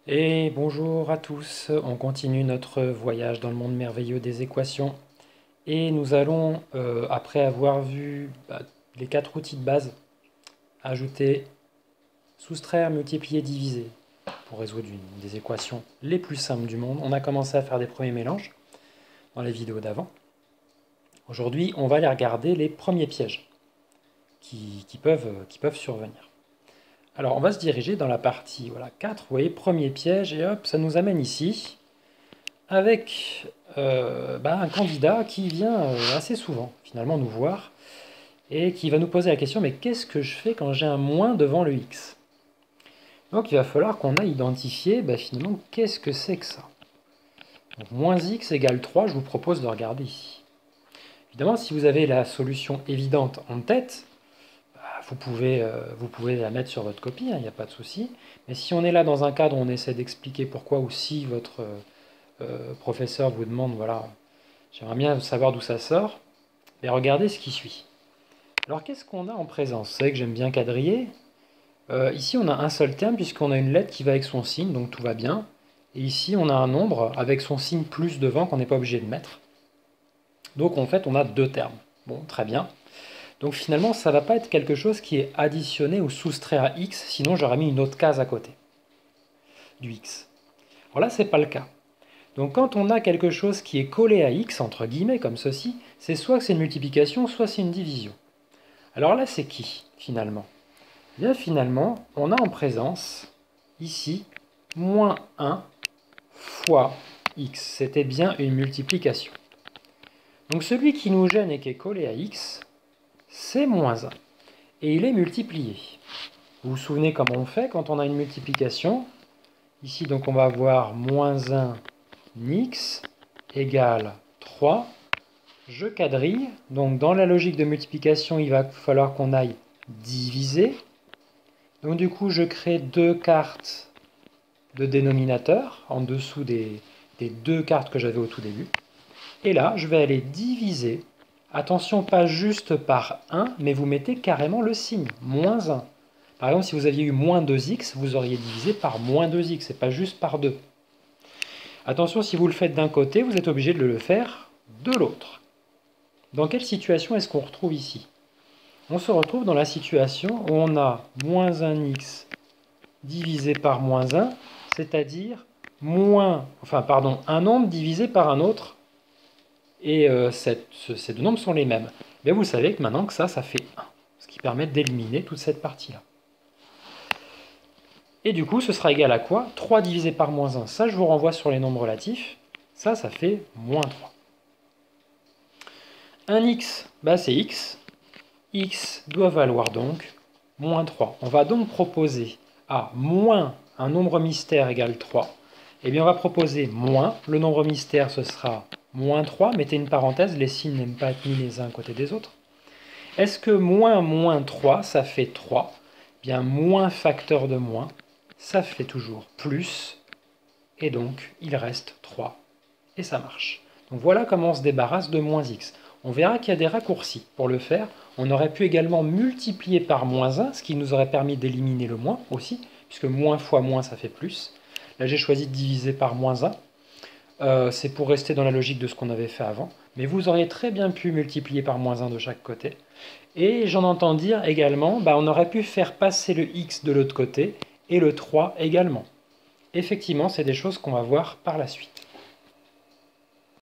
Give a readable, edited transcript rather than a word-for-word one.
Et bonjour à tous, on continue notre voyage dans le monde merveilleux des équations et nous allons, après avoir vu les quatre outils de base, ajouter, soustraire, multiplier, diviser pour résoudre une des équations les plus simples du monde. On a commencé à faire des premiers mélanges dans les vidéos d'avant. Aujourd'hui, on va aller regarder les premiers pièges qui peuvent survenir. Alors, on va se diriger dans la partie 4, vous voyez, premier piège, et hop, ça nous amène ici, avec un candidat qui vient assez souvent, finalement, nous voir, et qui va nous poser la question, mais qu'est-ce que je fais quand j'ai un moins devant le x? Donc, il va falloir qu'on aille identifier, finalement, qu'est-ce que c'est que ça? Donc, moins x égale 3, je vous propose de regarder ici. Évidemment, si vous avez la solution évidente en tête, vous pouvez la mettre sur votre copie, il n'y a pas de souci. Mais si on est là dans un cadre où on essaie d'expliquer pourquoi, ou si votre professeur vous demande, voilà, j'aimerais bien savoir d'où ça sort, mais regardez ce qui suit. Alors qu'est-ce qu'on a en présence? Vous savez que j'aime bien quadriller. Ici on a un seul terme puisqu'on a une lettre qui va avec son signe, donc tout va bien. Et ici on a un nombre avec son signe plus devant qu'on n'est pas obligé de mettre. Donc en fait on a deux termes. Bon, très bien. Donc finalement, ça ne va pas être quelque chose qui est additionné ou soustrait à x, sinon j'aurais mis une autre case à côté du x. Alors là, ce n'est pas le cas. Donc quand on a quelque chose qui est collé à x, entre guillemets, comme ceci, c'est soit que c'est une multiplication, soit c'est une division. Alors là, c'est qui, finalement? Eh bien, finalement, on a en présence, ici, moins 1 fois x. C'était bien une multiplication. Donc celui qui nous gêne et qui est collé à x, c'est moins 1. Et il est multiplié. Vous vous souvenez comment on fait quand on a une multiplication? Ici, donc, on va avoir moins 1 x égale 3. Je quadrille. Donc, dans la logique de multiplication, il va falloir qu'on aille diviser. Donc, du coup, je crée deux cartes de dénominateur en dessous des deux cartes que j'avais au tout début. Et là, je vais aller diviser. Attention, pas juste par 1, mais vous mettez carrément le signe, moins 1. Par exemple, si vous aviez eu moins 2x, vous auriez divisé par moins 2x, et pas juste par 2. Attention, si vous le faites d'un côté, vous êtes obligé de le faire de l'autre. Dans quelle situation est-ce qu'on retrouve ici? On se retrouve dans la situation où on a moins 1x divisé par moins 1, c'est-à-dire un nombre divisé par un autre, et ces deux nombres sont les mêmes. Mais vous savez que maintenant que ça fait 1, ce qui permet d'éliminer toute cette partie-là. Et du coup, ce sera égal à quoi? 3 divisé par moins 1, ça je vous renvoie sur les nombres relatifs, ça fait moins 3. 1x, c'est x, x doit valoir donc moins 3. On va donc proposer à moins un nombre mystère égale 3, eh bien on va proposer moins, le nombre mystère ce sera moins 3, mettez une parenthèse, les signes n'aiment pas être mis les uns à côté des autres. Est-ce que moins 3, ça fait 3? Eh bien moins facteur de moins, ça fait toujours plus, et donc il reste 3, et ça marche. Donc voilà comment on se débarrasse de moins x. On verra qu'il y a des raccourcis. Pour le faire, on aurait pu également multiplier par moins 1, ce qui nous aurait permis d'éliminer le moins aussi, puisque moins fois moins, ça fait plus. Là, j'ai choisi de diviser par moins 1. C'est pour rester dans la logique de ce qu'on avait fait avant. Mais vous auriez très bien pu multiplier par moins 1 de chaque côté. Et j'en entends dire également, on aurait pu faire passer le x de l'autre côté, et le 3 également. Effectivement, c'est des choses qu'on va voir par la suite.